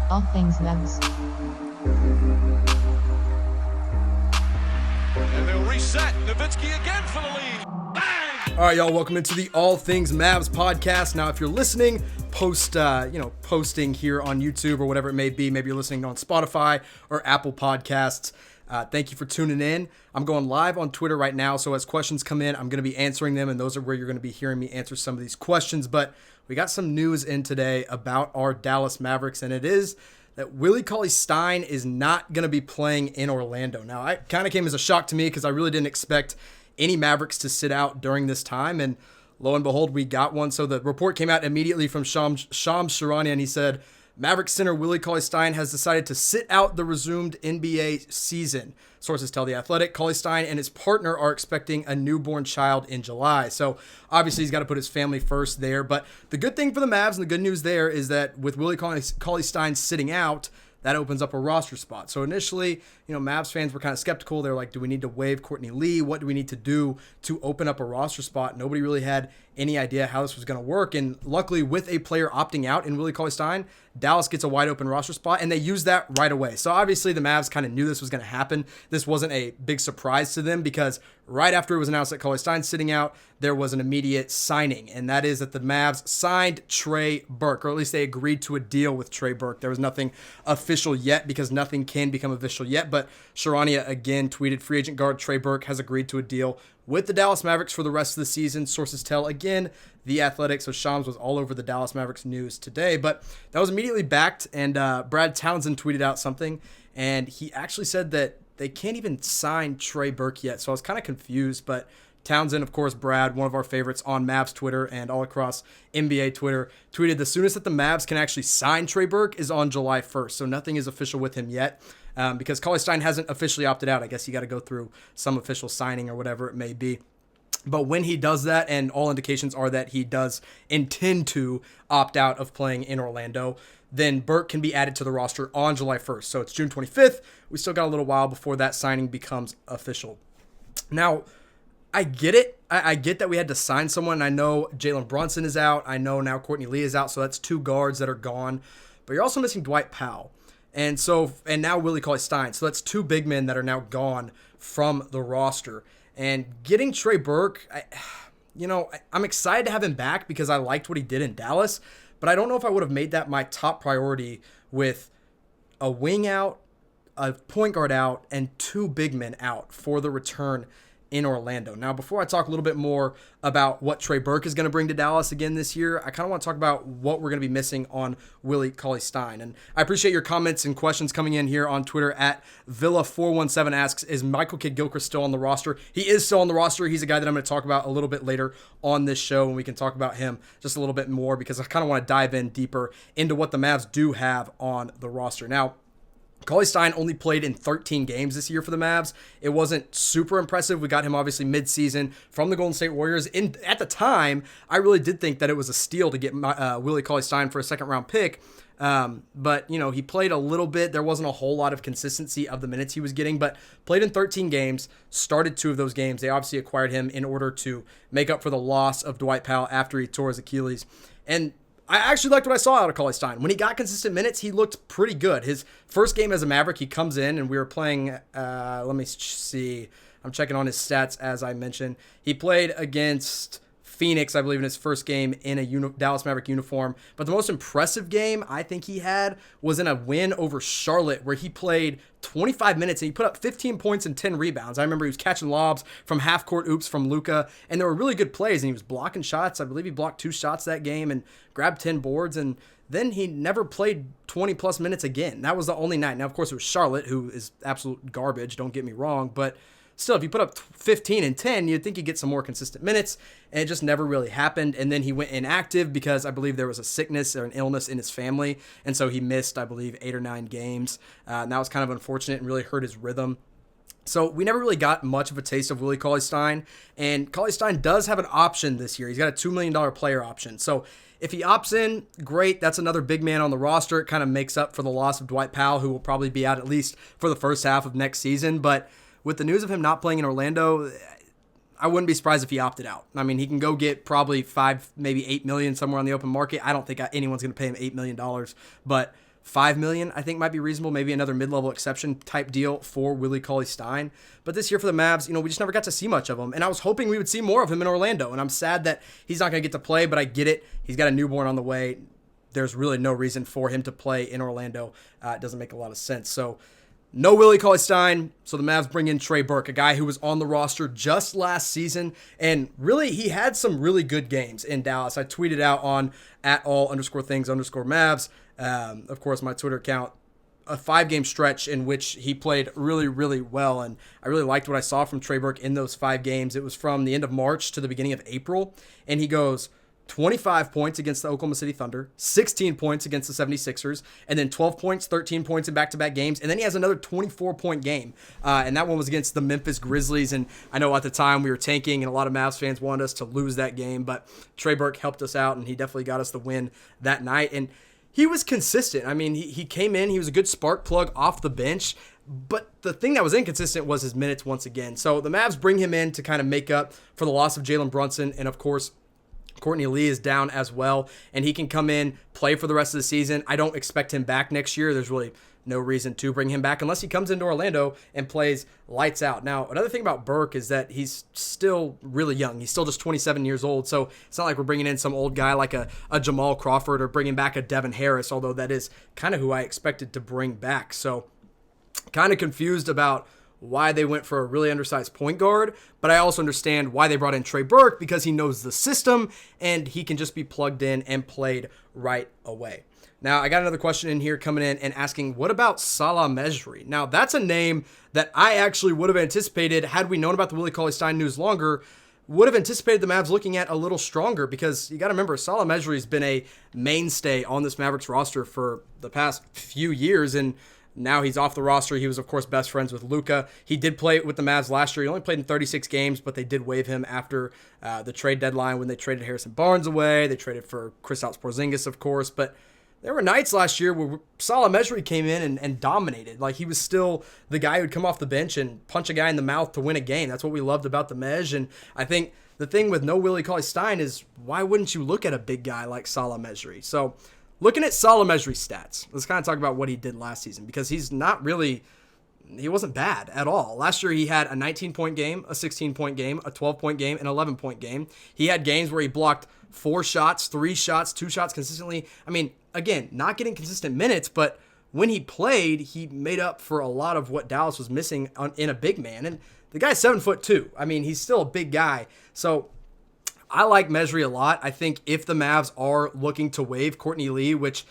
All things Mavs. And they'll reset. Nowitzki again for the lead. Bang! All right, y'all, welcome into the All Things Mavs podcast. Now, if you're listening, posting here on YouTube or whatever it may be, maybe you're listening on Spotify or Apple Podcasts. Thank you for tuning in. I'm going live on Twitter right now, so as questions come in, I'm going to be answering them, and those are where you're going to be hearing me answer some of these questions. But we got some news in today about our Dallas Mavericks, and it is that Willie Cauley-Stein is not going to be playing in Orlando. Now, it kind of came as a shock to me because I really didn't expect any Mavericks to sit out during this time, and lo and behold, we got one. So the report came out immediately from Shams Charania, and he said, Mavericks center Willie Cauley-Stein has decided to sit out the resumed NBA season. Sources tell The Athletic, Cauley-Stein and his partner are expecting a newborn child in July. So obviously he's got to put his family first there. But the good thing for the Mavs and the good news there is that with Willie Cauley-Stein sitting out, that opens up a roster spot. So initially, Mavs fans were kind of skeptical. They're like, do we need to waive Courtney Lee? What do we need to do to open up a roster spot? Nobody really had any idea how this was going to work. And luckily, with a player opting out in Willie Cauley-Stein, Dallas gets a wide open roster spot, and they use that right away. So obviously, the Mavs kind of knew this was going to happen. This wasn't a big surprise to them because right after it was announced that Cauley-Stein's sitting out, there was an immediate signing, and that is that the Mavs signed Trey Burke, or at least they agreed to a deal with Trey Burke. There was nothing official yet because nothing can become official yet, but Charania again tweeted, free agent guard Trey Burke has agreed to a deal with the Dallas Mavericks for the rest of the season. Sources tell, again, The Athletic. So Shams was all over the Dallas Mavericks news today, but that was immediately backed, and Brad Townsend tweeted out something, and he actually said that they can't even sign Trey Burke yet. So I was kind of confused, but Townsend, of course, Brad, one of our favorites on Mavs Twitter and all across NBA Twitter, tweeted the soonest that the Mavs can actually sign Trey Burke is on July 1st. So nothing is official with him yet because Cauley-Stein hasn't officially opted out. I guess you got to go through some official signing or whatever it may be. But when he does that, and all indications are that he does intend to opt out of playing in Orlando, then Burke can be added to the roster on July 1st. So it's June 25th. We still got a little while before that signing becomes official. Now, I get it. I get that we had to sign someone. I know Jalen Brunson is out. I know now Courtney Lee is out. So that's two guards that are gone. But you're also missing Dwight Powell. And now Willie Cauley-Stein. So that's two big men that are now gone from the roster. And getting Trey Burke, I'm excited to have him back because I liked what he did in Dallas. But I don't know if I would have made that my top priority with a wing out, a point guard out, and two big men out for the return in Orlando. Now, before I talk a little bit more about what Trey Burke is going to bring to Dallas again this year, I kind of want to talk about what we're going to be missing on Willie Cauley-Stein. And I appreciate your comments and questions coming in here on Twitter at Villa417 asks, is Michael KiddGilchrist still on the roster? He is still on the roster. He's a guy that I'm going to talk about a little bit later on this show, and we can talk about him just a little bit more because I kind of want to dive in deeper into what the Mavs do have on the roster. Now, Cauley-Stein only played in 13 games this year for the Mavs. It wasn't super impressive. We got him obviously mid-season from the Golden State Warriors. At the time, I really did think that it was a steal to get Willie Cauley-Stein for a second-round pick. But he played a little bit. There wasn't a whole lot of consistency of the minutes he was getting, but played in 13 games, started 2 of those games. They obviously acquired him in order to make up for the loss of Dwight Powell after he tore his Achilles. And I actually liked what I saw out of Cauley-Stein. When he got consistent minutes, he looked pretty good. His first game as a Maverick, he comes in, and we were playing, let me see. I'm checking on his stats as I mentioned. He played against Phoenix, I believe, in his first game in a Dallas Maverick uniform. But the most impressive game I think he had was in a win over Charlotte where he played 25 minutes and he put up 15 points and 10 rebounds. I remember he was catching lobs from half-court oops from Luka, and there were really good plays, and he was blocking shots. I believe he blocked 2 shots that game and grabbed 10 boards, and then he never played 20-plus minutes again. That was the only night. Now, of course, it was Charlotte, who is absolute garbage, don't get me wrong, but still, if you put up 15 and 10, you'd think you'd get some more consistent minutes, and it just never really happened. And then he went inactive because I believe there was a sickness or an illness in his family, and so he missed, I believe, 8 or 9 games. And that was kind of unfortunate and really hurt his rhythm. So we never really got much of a taste of Willie Cauley-Stein, and Cauley-Stein does have an option this year. He's got a $2 million player option. So if he opts in, great. That's another big man on the roster. It kind of makes up for the loss of Dwight Powell, who will probably be out at least for the first half of next season. But with the news of him not playing in Orlando, I wouldn't be surprised if he opted out. I mean, he can go get probably $5, maybe $8 million somewhere on the open market. I don't think anyone's going to pay him $8 million, but $5 million, I think, might be reasonable. Maybe another mid-level exception type deal for Willie Cauley-Stein. But this year for the Mavs, we just never got to see much of him. And I was hoping we would see more of him in Orlando. And I'm sad that he's not going to get to play, but I get it. He's got a newborn on the way. There's really no reason for him to play in Orlando. It doesn't make a lot of sense. So no Willie Cauley-Stein, so the Mavs bring in Trey Burke, a guy who was on the roster just last season, and really he had some really good games in Dallas. I tweeted out on @all_things_Mavs, of course my Twitter account, a 5-game stretch in which he played really, really well, and I really liked what I saw from Trey Burke in those 5 games. It was from the end of March to the beginning of April, and he goes 25 points against the Oklahoma City Thunder, 16 points against the 76ers, and then 12 points, 13 points in back-to-back games, and then he has another 24-point game, and that one was against the Memphis Grizzlies, and I know at the time we were tanking, and a lot of Mavs fans wanted us to lose that game, but Trey Burke helped us out, and he definitely got us the win that night, and he was consistent. I mean, he came in, he was a good spark plug off the bench, but the thing that was inconsistent was his minutes once again. So the Mavs bring him in to kind of make up for the loss of Jalen Brunson, and of course, Courtney Lee is down as well, and he can come in, play for the rest of the season. I don't expect him back next year. There's really no reason to bring him back unless he comes into Orlando and plays lights out. Now, another thing about Burke is that he's still really young. He's still just 27 years old, so it's not like we're bringing in some old guy like a Jamal Crawford or bringing back a Devin Harris, although that is kind of who I expected to bring back. So kind of confused about why they went for a really undersized point guard, but I also understand why they brought in Trey Burke because he knows the system and he can just be plugged in and played right away. Now, I got another question in here coming in and asking, what about Salah Mejri? Now, that's a name that I actually would have anticipated had we known about the Willie Cauley-Stein news longer, would have anticipated the Mavs looking at a little stronger because you got to remember, Salah Mejri has been a mainstay on this Mavericks roster for the past few years, and now he's off the roster. He was, of course, best friends with Luka. He did play with the Mavs last year. He only played in 36 games, but they did waive him after the trade deadline when they traded Harrison Barnes away. They traded for Kristaps Porzingis, of course. But there were nights last year where Salah Mejri came in and dominated. Like, he was still the guy who'd come off the bench and punch a guy in the mouth to win a game. That's what we loved about the Mej. And I think the thing with no Willie Cauley-Stein is why wouldn't you look at a big guy like Salah Mejri? So looking at Salah Mejri's stats, let's kind of talk about what he did last season because he wasn't bad at all. Last year he had a 19-point game, a 16-point game, a 12-point game, an 11-point game. He had games where he blocked 4 shots, 3 shots, 2 shots consistently. I mean, again, not getting consistent minutes, but when he played, he made up for a lot of what Dallas was missing in a big man. And the guy's 7'2". I mean, he's still a big guy. So I like Mejri a lot. I think if the Mavs are looking to waive Courtney Lee, which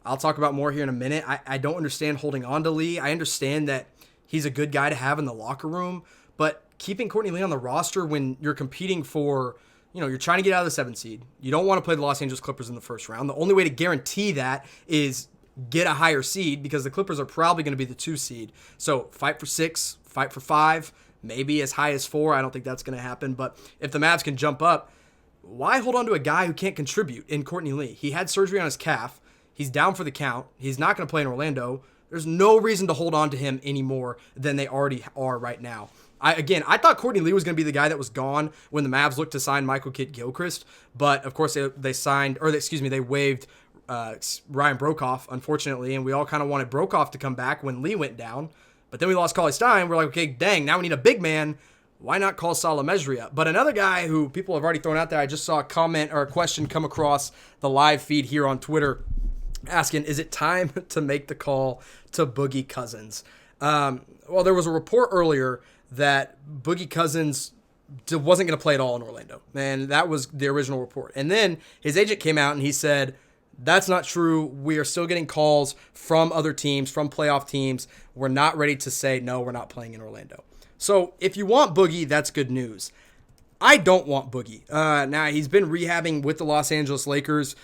I'll talk about more here in a minute, I don't understand holding on to Lee. I understand that he's a good guy to have in the locker room, but keeping Courtney Lee on the roster when you're competing for, you're trying to get out of the 7th seed. You don't want to play the Los Angeles Clippers in the first round. The only way to guarantee that is get a higher seed because the Clippers are probably going to be the 2 seed. So fight for 6, fight for 5, maybe as high as 4. I don't think that's going to happen, but if the Mavs can jump up, why hold on to a guy who can't contribute in Courtney Lee? He had surgery on his calf. He's down for the count. He's not going to play in Orlando. There's no reason to hold on to him any more than they already are right now. I thought Courtney Lee was going to be the guy that was gone when the Mavs looked to sign Michael KiddGilchrist, but of course they waived Ryan Brokoff, unfortunately, and we all kind of wanted Brokoff to come back when Lee went down, but then we lost Cauley-Stein. We're like, okay, dang, now we need a big man. Why not call Salah Mejri up? But another guy who people have already thrown out there, I just saw a comment or a question come across the live feed here on Twitter asking, is it time to make the call to Boogie Cousins? Well, there was a report earlier that Boogie Cousins wasn't going to play at all in Orlando. And that was the original report. And then his agent came out and he said, that's not true. We are still getting calls from other teams, from playoff teams. We're not ready to say, no, we're not playing in Orlando. So if you want Boogie, that's good news. I don't want Boogie. Now, he's been rehabbing with the Los Angeles Lakers.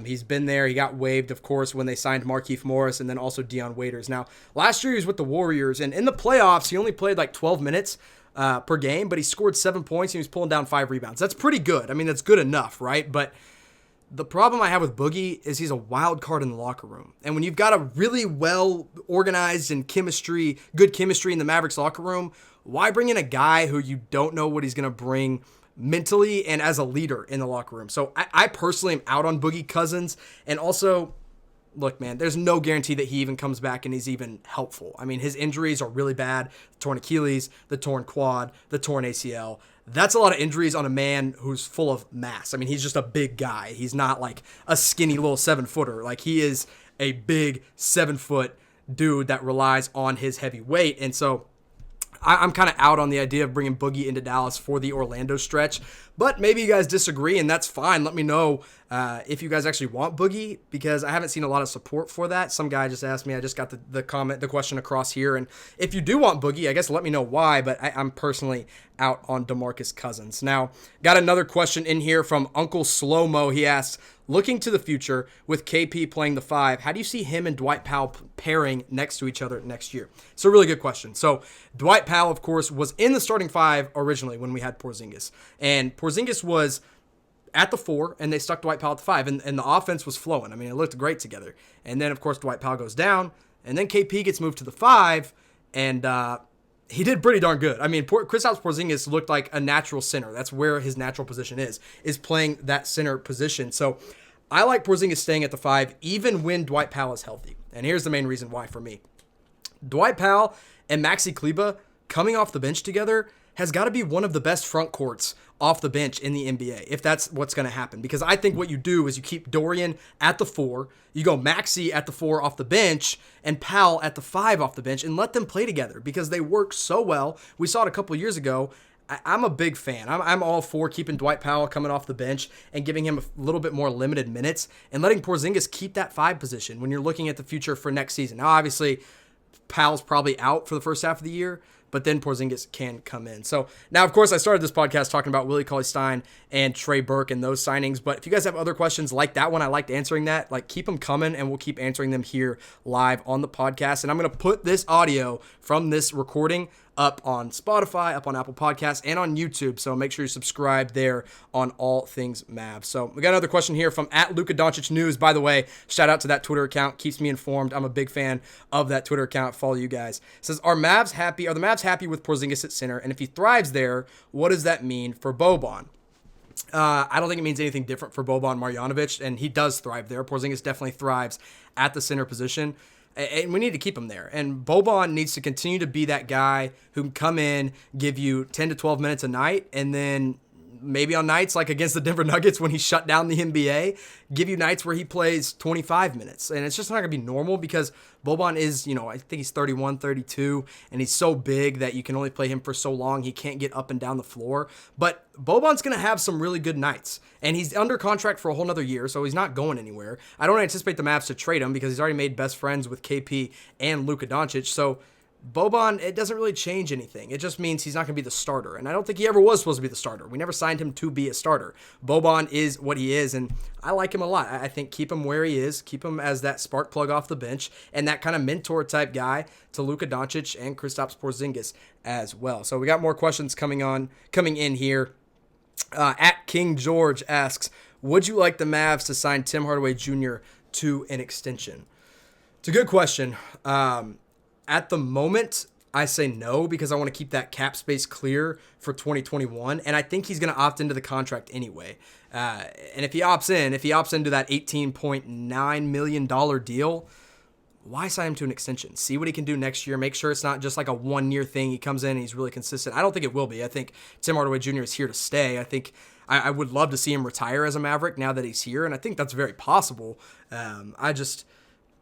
He's been there. He got waived, of course, when they signed Markieff Morris and then also Dion Waiters. Now, last year he was with the Warriors, and in the playoffs, he only played like 12 minutes per game, but he scored 7 points and he was pulling down 5 rebounds. That's pretty good. I mean, that's good enough, right? But the problem I have with Boogie is he's a wild card in the locker room. And when you've got a really well-organized and good chemistry in the Mavericks locker room, why bring in a guy who you don't know what he's going to bring mentally and as a leader in the locker room? So I personally am out on Boogie Cousins. And also, look, man, there's no guarantee that he even comes back and he's even helpful. I mean, his injuries are really bad. The torn Achilles, the torn quad, the torn ACL. That's a lot of injuries on a man who's full of mass. I mean, he's just a big guy. He's not like a skinny little 7-footer. Like, he is a big 7-foot dude that relies on his heavy weight. And so I'm kind of out on the idea of bringing Boogie into Dallas for the Orlando stretch, but maybe you guys disagree, and that's fine. Let me know if you guys actually want Boogie, because I haven't seen a lot of support for that. Some guy just asked me. I just got the question across here, and if you do want Boogie, I guess let me know why, but I'm personally out on DeMarcus Cousins. Now, got another question in here from Uncle Slow-Mo. He asks, looking to the future with KP playing the 5, how do you see him and Dwight Powell pairing next to each other next year? It's a really good question. So Dwight Powell, of course, was in the starting 5 originally when we had Porzingis. And Porzingis was at the 4, and they stuck Dwight Powell at the 5. And the offense was flowing. I mean, it looked great together. And then, of course, Dwight Powell goes down. And then KP gets moved to the 5, and he did pretty darn good. I mean, Kristaps Porzingis looked like a natural center. That's where his natural position is playing that center position. So I like Porzingis staying at the 5 even when Dwight Powell is healthy. And here's the main reason why for me. Dwight Powell and Maxi Kleber coming off the bench together has got to be one of the best front courts off the bench in the NBA, if that's what's going to happen. Because I think what you do is you keep Dorian at the 4, you go Maxi at the 4 off the bench, and Powell at the 5 off the bench, and let them play together because they work so well. We saw it a couple years ago. I'm a big fan. I'm all for keeping Dwight Powell coming off the bench and giving him a little bit more limited minutes and letting Porzingis keep that 5 position when you're looking at the future for next season. Now, obviously, Powell's probably out for the first half of the year, but then Porzingis can come in. So now, of course, I started this podcast talking about Willie Cauley-Stein and Trey Burke and those signings. But if you guys have other questions like that one, I liked answering that. Like, keep them coming, and we'll keep answering them here live on the podcast. And I'm going to put this audio from this recording up on Spotify, up on Apple Podcasts, and on YouTube. So make sure you subscribe there on All Things Mavs. So we got another question here from @LukaDoncic News. By the way, shout out to that Twitter account. Keeps me informed. I'm a big fan of that Twitter account. Follow you guys. It says, Are the Mavs happy with Porzingis at center? And if he thrives there, what does that mean for Boban? I don't think it means anything different for Boban Marjanovic, and he does thrive there. Porzingis definitely thrives at the center position. And we need to keep him there. And Boban needs to continue to be that guy who can come in, give you 10 to 12 minutes a night, and then maybe on nights like against the Denver Nuggets when he shut down the NBA, give you nights where he plays 25 minutes. And it's just not going to be normal because Boban is, I think he's 31, 32, and he's so big that you can only play him for so long. He can't get up and down the floor. But Boban's going to have some really good nights. And he's under contract for a whole nother year, so he's not going anywhere. I don't anticipate the Mavs to trade him because he's already made best friends with KP and Luka Doncic. So Boban, it doesn't really change anything. It just means he's not going to be the starter. And I don't think he ever was supposed to be the starter. We never signed him to be a starter. Boban is what he is, and I like him a lot. I think keep him where he is. Keep him as that spark plug off the bench and that kind of mentor type guy to Luka Doncic and Kristaps Porzingis as well. So we got more questions coming in here. @King George asks, would you like the Mavs to sign Tim Hardaway Jr. to an extension? It's a good question. At the moment, I say no because I want to keep that cap space clear for 2021, and I think he's going to opt into the contract anyway. And if he opts into that $18.9 million deal, why sign him to an extension? See what he can do next year. Make sure it's not just like a one-year thing. He comes in and he's really consistent. I don't think it will be. I think Tim Hardaway Jr. is here to stay. I think I would love to see him retire as a Maverick now that he's here, and I think that's very possible.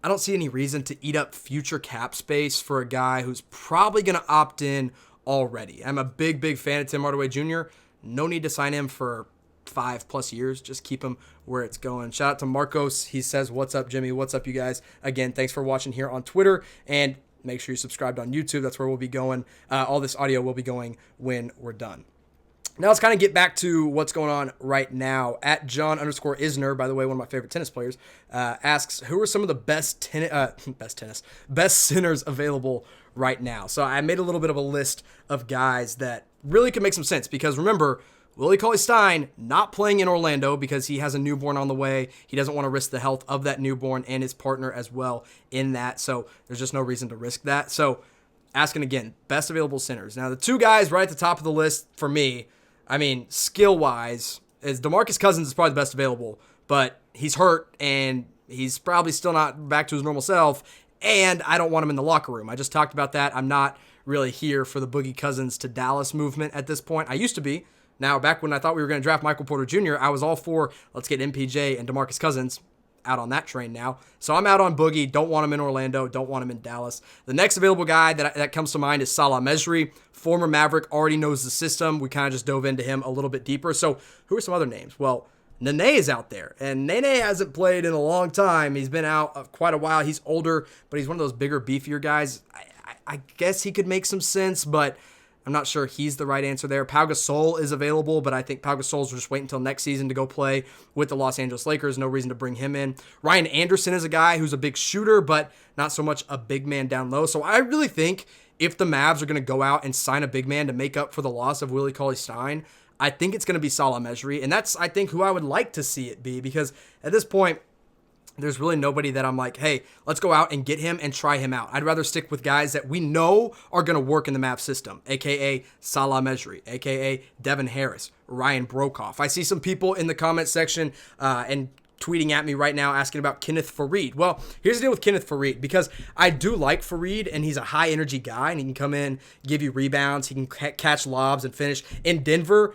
I don't see any reason to eat up future cap space for a guy who's probably going to opt in already. I'm a big fan of Tim Hardaway Jr. No need to sign him for 5+ years. Just keep him where it's going. Shout out to Marcos. He says, what's up, Jimmy? What's up, you guys? Again, thanks for watching here on Twitter, and make sure you subscribed on YouTube. That's where we'll be going. All this audio will be going when we're done. Now let's kind of get back to what's going on right now. @John_Isner, by the way, one of my favorite tennis players, asks, who are some of the best centers available right now? So I made a little bit of a list of guys that really could make some sense because remember, Willie Cauley-Stein not playing in Orlando because he has a newborn on the way. He doesn't want to risk the health of that newborn and his partner as well in that. So there's just no reason to risk that. So asking again, best available centers. Now the two guys right at the top of the list for me, I mean, skill-wise, is DeMarcus Cousins is probably the best available, but he's hurt, and he's probably still not back to his normal self, and I don't want him in the locker room. I just talked about that. I'm not really here for the Boogie Cousins to Dallas movement at this point. I used to be. Now, back when I thought we were going to draft Michael Porter Jr., I was all for, let's get MPJ and DeMarcus Cousins. Out on that train now. So I'm out on Boogie. Don't want him in Orlando. Don't want him in Dallas. The next available guy that comes to mind is Salah Mejri, former Maverick, already knows the system. We kind of just dove into him a little bit deeper. So who are some other names? Well, Nene is out there, and Nene hasn't played in a long time. He's been out quite a while. He's older, but he's one of those bigger, beefier guys. I guess he could make some sense, but I'm not sure he's the right answer there. Pau Gasol is available, but I think Pau Gasol's just wait until next season to go play with the Los Angeles Lakers. No reason to bring him in. Ryan Anderson is a guy who's a big shooter, but not so much a big man down low. So I really think if the Mavs are going to go out and sign a big man to make up for the loss of Willie Cauley-Stein, I think it's going to be Salah Mejri. And that's, I think, who I would like to see it be, because at this point, there's really nobody that I'm like, hey, let's go out and get him and try him out. I'd rather stick with guys that we know are going to work in the Mavs system, a.k.a. Salah Mejri, a.k.a. Devin Harris, Ryan Brokoff. I see some people in the comment section and tweeting at me right now asking about Kenneth Faried. Well, here's the deal with Kenneth Faried, because I do like Faried, and he's a high-energy guy, and he can come in, give you rebounds, he can catch lobs and finish. In Denver,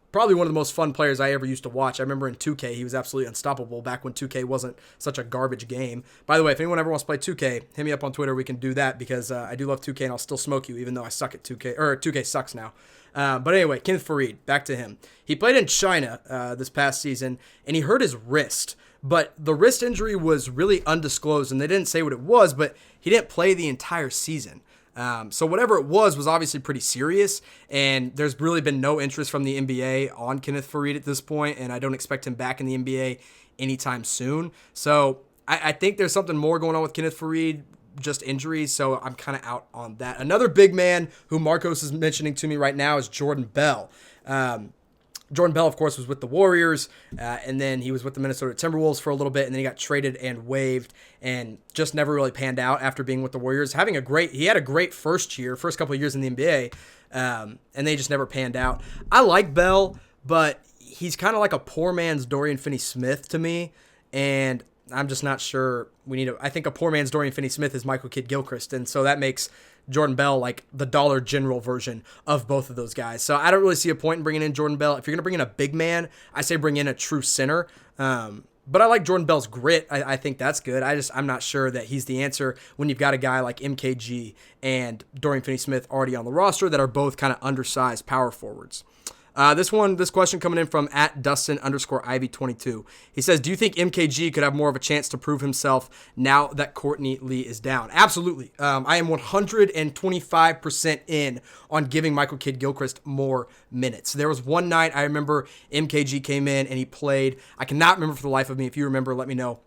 probably one of the most fun players I ever used to watch. I remember in 2K, he was absolutely unstoppable back when 2K wasn't such a garbage game. By the way, if anyone ever wants to play 2K, hit me up on Twitter. We can do that, because I do love 2K, and I'll still smoke you, even though I suck at 2K, or 2K sucks now. But anyway, Kenneth Faried, back to him. He played in China this past season, and he hurt his wrist. But the wrist injury was really undisclosed, and they didn't say what it was, but he didn't play the entire season. So whatever it was obviously pretty serious, and there's really been no interest from the NBA on Kenneth Faried at this point, and I don't expect him back in the NBA anytime soon. So I think there's something more going on with Kenneth Faried, just injuries, so I'm kind of out on that. Another big man who Marcos is mentioning to me right now is Jordan Bell. Jordan Bell, of course, was with the Warriors, and then he was with the Minnesota Timberwolves for a little bit, and then he got traded and waived, and just never really panned out after being with the Warriors. He had a great first couple of years in the NBA, and they just never panned out. I like Bell, but he's kind of like a poor man's Dorian Finney-Smith to me, and I'm just not sure I think a poor man's Dorian Finney-Smith is Michael Kidd-Gilchrist, and so that makes Jordan Bell like the Dollar General version of both of those guys. So I don't really see a point in bringing in Jordan Bell. If you're going to bring in a big man, I say bring in a true center. But I like Jordan Bell's grit. I think that's good. I'm not sure that he's the answer when you've got a guy like MKG and Dorian Finney-Smith already on the roster that are both kind of undersized power forwards. This question coming in from @Dustin_Ivy22. He says, do you think MKG could have more of a chance to prove himself now that Courtney Lee is down? Absolutely. I am 125% in on giving Michael Kidd-Gilchrist more minutes. There was one night I remember MKG came in and he played. I cannot remember for the life of me. If you remember, let me know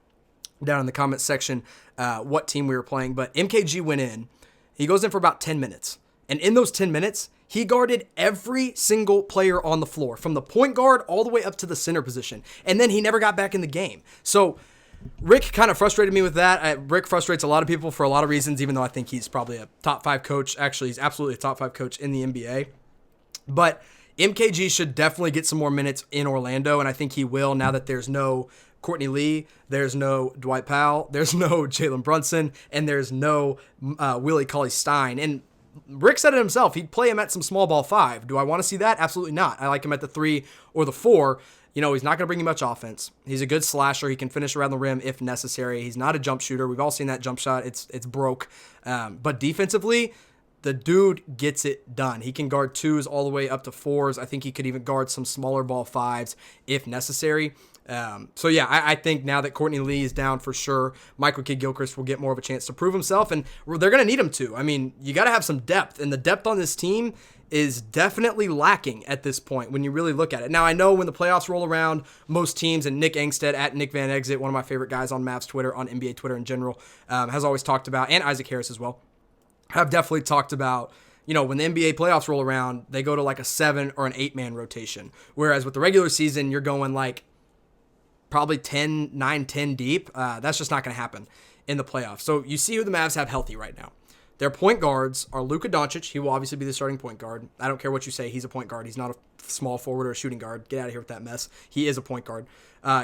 down in the comment section what team we were playing. But MKG went in. He goes in for about 10 minutes. And in those 10 minutes, he guarded every single player on the floor, from the point guard all the way up to the center position. And then he never got back in the game. So Rick kind of frustrated me with that. Rick frustrates a lot of people for a lot of reasons, even though I think he's probably a top 5 coach. Actually, he's absolutely a top 5 coach in the NBA. But MKG should definitely get some more minutes in Orlando, and I think he will now that there's no Courtney Lee, there's no Dwight Powell, there's no Jalen Brunson, and there's no Willie Cauley-Stein. And Rick said it himself. He'd play him at some small ball 5. Do I want to see that? Absolutely not. I like him at the 3 or the 4. He's not going to bring you much offense. He's a good slasher. He can finish around the rim if necessary. He's not a jump shooter. We've all seen that jump shot. It's broke. But defensively, the dude gets it done. He can guard 2s all the way up to 4s. I think he could even guard some smaller ball 5s if necessary. I think now that Courtney Lee is down for sure, Michael Kidd-Gilchrist will get more of a chance to prove himself, and they're going to need him to. I mean, you got to have some depth, and the depth on this team is definitely lacking at this point when you really look at it. Now, I know when the playoffs roll around, most teams, and Nick Angstead at Nick Van Exit, one of my favorite guys on Mavs Twitter, on NBA Twitter in general, has always talked about, and Isaac Harris as well, have definitely talked about, when the NBA playoffs roll around, they go to like a 7 or an 8-man rotation. Whereas with the regular season, you're going like probably 9, 10 deep. That's just not going to happen in the playoffs. So you see who the Mavs have healthy right now. Their point guards are Luka Doncic. He will obviously be the starting point guard. I don't care what you say. He's a point guard. He's not a small forward or a shooting guard. Get out of here with that mess. He is a point guard.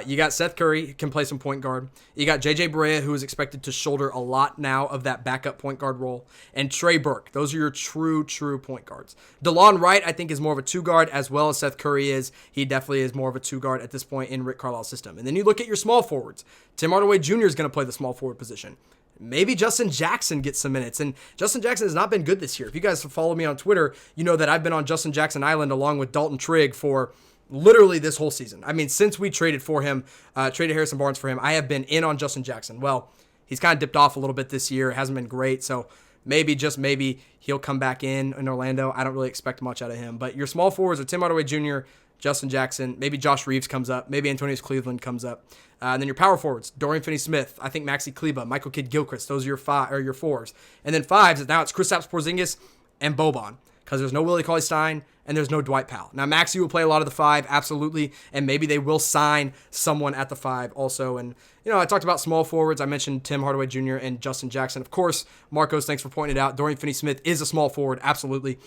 You got Seth Curry, can play some point guard. You got JJ Barea, who is expected to shoulder a lot now of that backup point guard role. And Trey Burke. Those are your true point guards. DeLon Wright, I think, is more of a two guard, as well as Seth Curry is. He definitely is more of a two guard at this point in Rick Carlisle's system. And then you look at your small forwards. Tim Hardaway Jr. is going to play the small forward position. Maybe Justin Jackson gets some minutes. And Justin Jackson has not been good this year. If you guys follow me on Twitter, you know that I've been on Justin Jackson Island along with Dalton Trigg for literally this whole season. I mean, since we traded for him, traded Harrison Barnes for him, I have been in on Justin Jackson. Well, he's kind of dipped off a little bit this year. It hasn't been great. So maybe, just maybe, he'll come back in Orlando. I don't really expect much out of him. But your small forwards are Tim Hardaway Jr., Justin Jackson, maybe Josh Reeves comes up, maybe Antonius Cleveland comes up. And then your power forwards, Dorian Finney-Smith, I think Maxi Kleber, Michael Kidd-Gilchrist, those are your fours. And then fives, now it's Kristaps Porzingis and Boban, because there's no Willie Cauley-Stein and there's no Dwight Powell. Now, Maxi will play a lot of the five, absolutely, and maybe they will sign someone at the five also. And, I talked about small forwards. I mentioned Tim Hardaway Jr. and Justin Jackson. Of course, Marcos, thanks for pointing it out. Dorian Finney-Smith is a small forward, absolutely.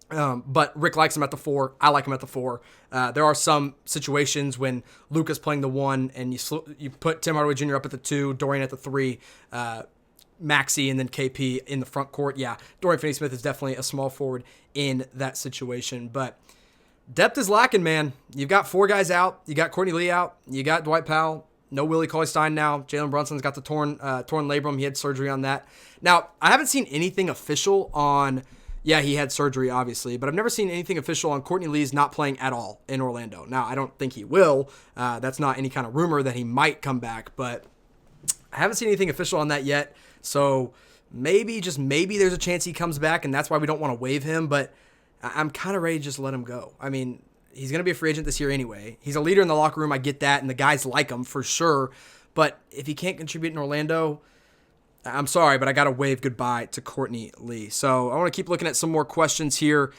But Rick likes him at the 4. I like him at the 4. There are some situations when Luka's playing the 1 and you put Tim Hardaway Jr. up at the 2, Dorian at the 3, Maxi and then KP in the front court. Yeah, Dorian Finney-Smith is definitely a small forward in that situation. But depth is lacking, man. You've got 4 guys out. You got Courtney Lee out. You got Dwight Powell. No Willie Cauley-Stein now. Jalen Brunson's got the torn labrum. He had surgery on that. Now, I haven't seen anything official on... Yeah, he had surgery, obviously, but I've never seen anything official on Courtney Lee's not playing at all in Orlando. Now, I don't think he will. That's not any kind of rumor that he might come back, but I haven't seen anything official on that yet. So maybe, just maybe, there's a chance he comes back, and that's why we don't want to waive him, but I'm kind of ready to just let him go. I mean, he's going to be a free agent this year anyway. He's a leader in the locker room, I get that, and the guys like him for sure, but if he can't contribute in Orlando... I'm sorry, but I got to wave goodbye to Courtney Lee. So I want to keep looking at some more questions here.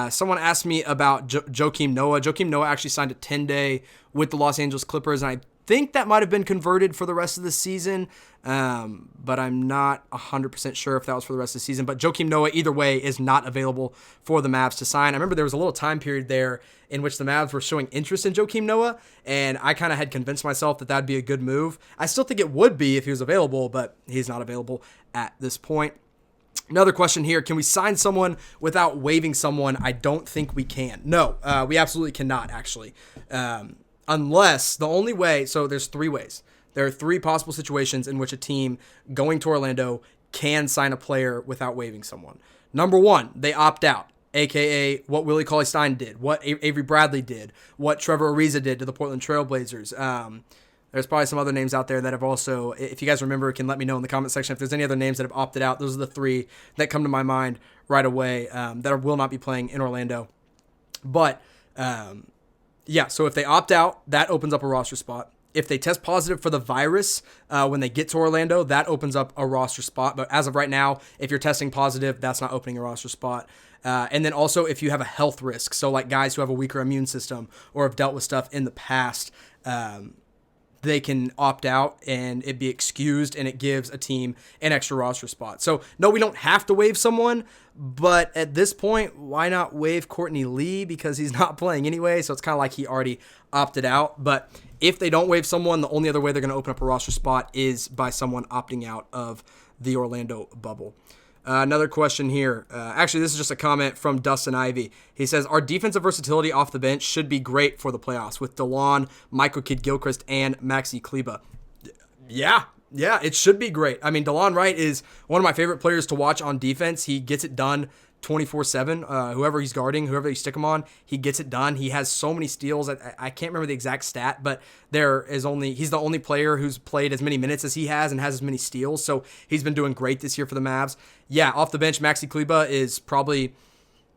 Someone asked me about Joakim Noah. Joakim Noah actually signed a 10-day with the Los Angeles Clippers, and I think that might have been converted for the rest of the season, but I'm not 100% sure if that was for the rest of the season. But Joakim Noah, either way, is not available for the Mavs to sign. I remember there was a little time period there in which the Mavs were showing interest in Joakim Noah, and I kind of had convinced myself that that'd be a good move. I still think it would be if he was available, but he's not available at this point. Another question here, can we sign someone without waiving someone? I don't think we can. No, we absolutely cannot, actually. Unless the only way, so there's 3 ways. There are 3 possible situations in which a team going to Orlando can sign a player without waiving someone. Number 1, they opt out, a.k.a. what Willie Cauley-Stein did, what Avery Bradley did, what Trevor Ariza did to the Portland Trailblazers. There's probably some other names out there that have also, if you guys remember, can let me know in the comment section if there's any other names that have opted out. Those are the 3 that come to my mind right away that will not be playing in Orlando. But... yeah, so if they opt out, that opens up a roster spot. If they test positive for the virus when they get to Orlando, that opens up a roster spot. But as of right now, if you're testing positive, that's not opening a roster spot. And then also if you have a health risk, so like guys who have a weaker immune system or have dealt with stuff in the past, they can opt out and it be excused, and it gives a team an extra roster spot. So no, we don't have to waive someone, but at this point, why not waive Courtney Lee, because he's not playing anyway, so it's kind of like he already opted out. But if they don't waive someone, the only other way they're going to open up a roster spot is by someone opting out of the Orlando bubble. Another question here. Actually, this is just a comment from Dustin Ivey. He says, our defensive versatility off the bench should be great for the playoffs with DeLon, Michael Kidd-Gilchrist, and Maxi Kleber. Yeah, it should be great. I mean, DeLon Wright is one of my favorite players to watch on defense. He gets it done 24/7. Whoever he's guarding, whoever you stick him on, he gets it done. He has so many steals. I can't remember the exact stat, but he's the only player who's played as many minutes as he has and has as many steals. So he's been doing great this year for the Mavs. Yeah, off the bench, Maxi Kleber is probably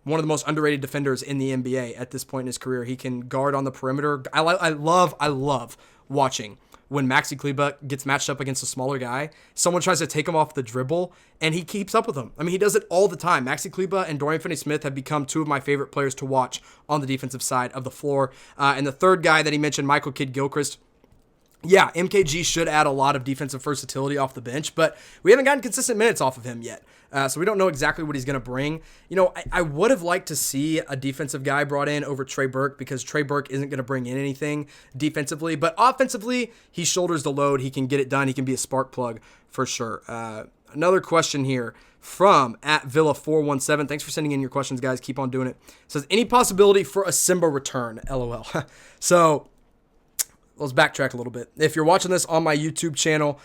one of the most underrated defenders in the NBA at this point in his career. He can guard on the perimeter. I love watching when Maxi Kleber gets matched up against a smaller guy, someone tries to take him off the dribble, and he keeps up with him. I mean, he does it all the time. Maxi Kleber and Dorian Finney-Smith have become 2 of my favorite players to watch on the defensive side of the floor. And the third guy that he mentioned, Michael Kidd-Gilchrist, Yeah, MKG should add a lot of defensive versatility off the bench, but we haven't gotten consistent minutes off of him yet. So we don't know exactly what he's going to bring. I would have liked to see a defensive guy brought in over Trey Burke, because Trey Burke isn't going to bring in anything defensively. But offensively, he shoulders the load. He can get it done. He can be a spark plug for sure. Another question here from @Villa417. Thanks for sending in your questions, guys. Keep on doing it. It says, any possibility for a Simba return? LOL. So let's backtrack a little bit. If you're watching this on my YouTube channel,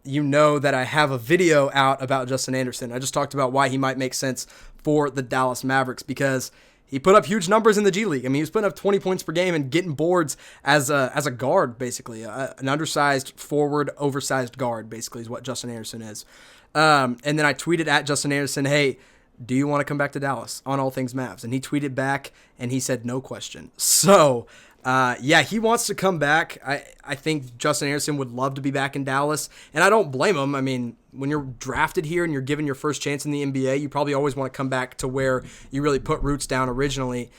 you know that I have a video out about Justin Anderson. I just talked about why he might make sense for the Dallas Mavericks, because he put up huge numbers in the G League. I mean, he was putting up 20 points per game and getting boards as a guard, basically. An undersized forward, oversized guard, basically, is what Justin Anderson is. And then I tweeted at Justin Anderson, hey, do you want to come back to Dallas on All Things Mavs? And he tweeted back, and he said, no question. So, yeah, he wants to come back. I think Justin Anderson would love to be back in Dallas, and I don't blame him. I mean, when you're drafted here and you're given your first chance in the NBA, you probably always want to come back to where you really put roots down originally.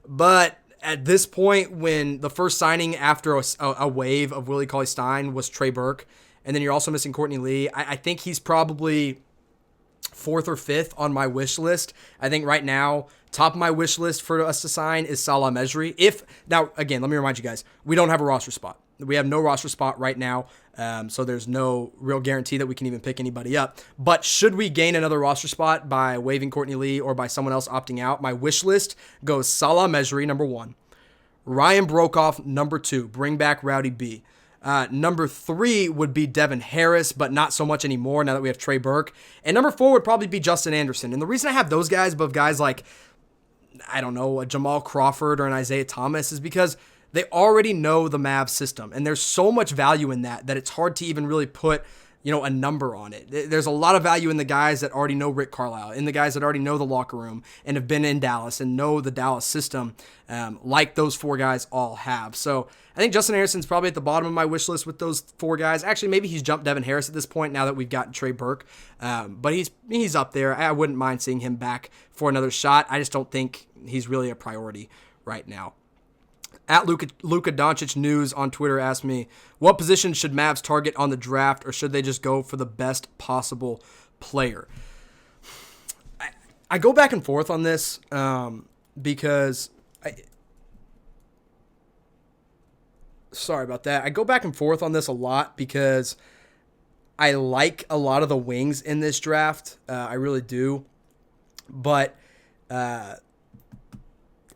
But at this point, when the first signing after a wave of Willie Cauley-Stein was Trey Burke, and then you're also missing Courtney Lee, I think he's probably 4th or 5th on my wish list. I think right now, top of my wish list for us to sign is Salah Mejri. Now, again, let me remind you guys, we don't have a roster spot. We have no roster spot right now, so there's no real guarantee that we can even pick anybody up. But should we gain another roster spot by waiving Courtney Lee or by someone else opting out, my wish list goes Salah Mejri, number 1. Ryan Brokoff, number 2. Bring back Rowdy B. Number 3 would be Devin Harris, but not so much anymore now that we have Trey Burke. And number 4 would probably be Justin Anderson. And the reason I have those guys above guys like, I don't know, a Jamal Crawford or an Isaiah Thomas is because they already know the Mavs system. And there's so much value in that it's hard to even really put, a number on it. There's a lot of value in the guys that already know Rick Carlisle, in the guys that already know the locker room and have been in Dallas and know the Dallas system, like those 4 guys all have. So I think Justin Anderson's probably at the bottom of my wish list with those 4 guys. Actually, maybe he's jumped Devin Harris at this point now that we've gotten Trey Burke. But he's up there. I wouldn't mind seeing him back for another shot. I just don't think he's really a priority right now. At Luka Doncic News on Twitter asked me, what position should Mavs target on the draft, or should they just go for the best possible player? I go back and forth on this because sorry about that. I go back and forth on this a lot because I like a lot of the wings in this draft. I really do. But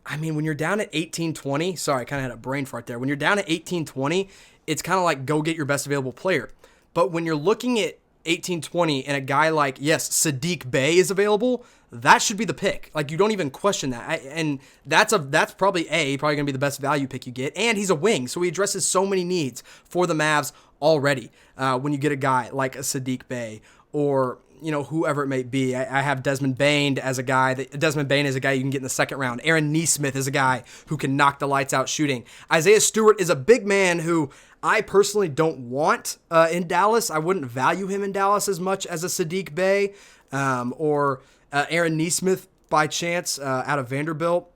I mean, when you're down at 18-20, sorry, I kind of had a brain fart there. When you're down at 18-20, it's kind of like go get your best available player. But when you're looking at 18-20 and a guy like, yes, Saddiq Bey is available, that should be the pick. Like, you don't even question that. And that's probably going to be the best value pick you get. And he's a wing, so he addresses so many needs for the Mavs already. When you get a guy like a Saddiq Bey or whoever it may be. I have Desmond Bane as a guy. Desmond Bane is a guy you can get in the second round. Aaron Nesmith is a guy who can knock the lights out shooting. Isaiah Stewart is a big man who I personally don't want in Dallas. I wouldn't value him in Dallas as much as a Saddiq Bey or Aaron Nesmith by chance out of Vanderbilt.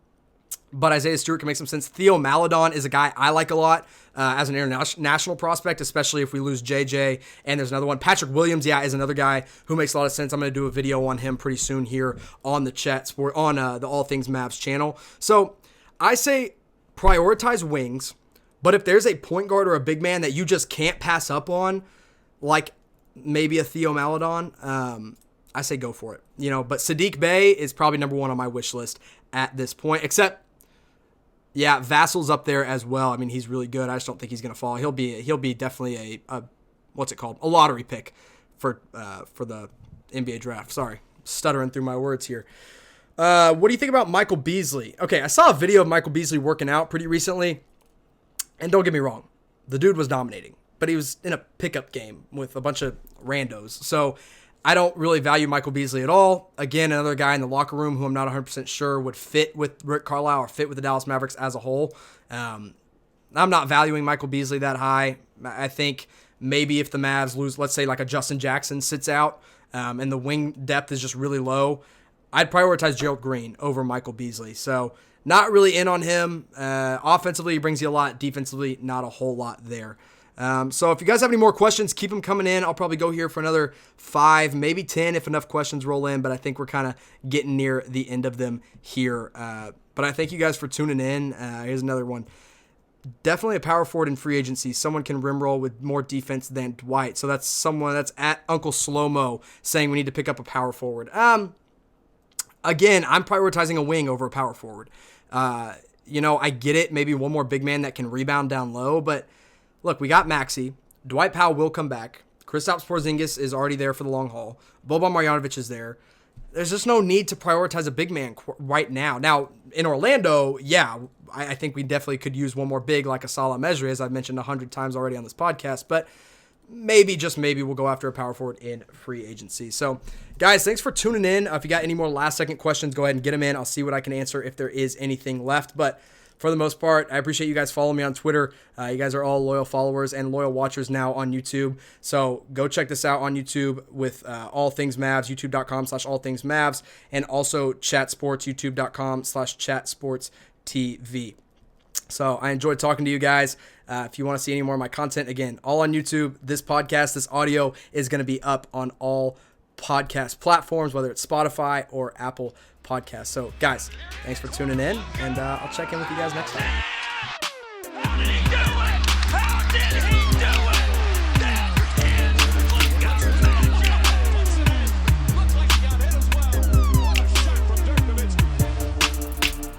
But Isaiah Stewart can make some sense. Theo Maledon is a guy I like a lot as an international prospect, especially if we lose JJ. And there's another one. Patrick Williams, is another guy who makes a lot of sense. I'm going to do a video on him pretty soon here on the the All Things Mavs channel. So I say prioritize wings, but if there's a point guard or a big man that you just can't pass up on, like maybe a Theo Maledon, I say go for it. But Saddiq Bey is probably number 1 on my wish list at this point, except Vassal's up there as well. I mean, he's really good. I just don't think he's going to fall. He'll be definitely a lottery pick for the NBA draft. Sorry, stuttering through my words here. What do you think about Michael Beasley? Okay, I saw a video of Michael Beasley working out pretty recently, and don't get me wrong, the dude was dominating, but he was in a pickup game with a bunch of randos. So I don't really value Michael Beasley at all. Again, another guy in the locker room who I'm not 100% sure would fit with Rick Carlisle or fit with the Dallas Mavericks as a whole. I'm not valuing Michael Beasley that high. I think maybe if the Mavs lose, let's say like a Justin Jackson sits out and the wing depth is just really low, I'd prioritize Gerald Green over Michael Beasley. So not really in on him. Offensively, he brings you a lot. Defensively, not a whole lot there. So if you guys have any more questions, keep them coming in. I'll probably go here for another 5, maybe 10 if enough questions roll in, but I think we're kind of getting near the end of them here. But I thank you guys for tuning in. Here's another one. Definitely a power forward in free agency. Someone can rim roll with more defense than Dwight. So that's someone that's at Uncle Slow-Mo saying we need to pick up a power forward. Again, I'm prioritizing a wing over a power forward. I get it. Maybe one more big man that can rebound down low, but look, we got Maxey. Dwight Powell will come back. Kristaps Porzingis is already there for the long haul. Boban Marjanovic is there. There's just no need to prioritize a big man right now. Now, in Orlando, yeah, I think we definitely could use one more big like a Salah Mejri, as I've mentioned 100 times already on this podcast. But maybe, just maybe, we'll go after a power forward in free agency. So, guys, thanks for tuning in. If you got any more last-second questions, go ahead and get them in. I'll see what I can answer if there is anything left. But for the most part, I appreciate you guys following me on Twitter. You guys are all loyal followers and loyal watchers now on YouTube. So go check this out on YouTube with All Things Mavs, youtube.com/allthingsmavs, and also Chat Sports, youtube.com/chatsportstv. So I enjoyed talking to you guys. If you want to see any more of my content, again, all on YouTube. This podcast, this audio is going to be up on all podcast platforms, whether it's Spotify or Apple Podcasts. So, guys, thanks for tuning in, and I'll check in with you guys next time.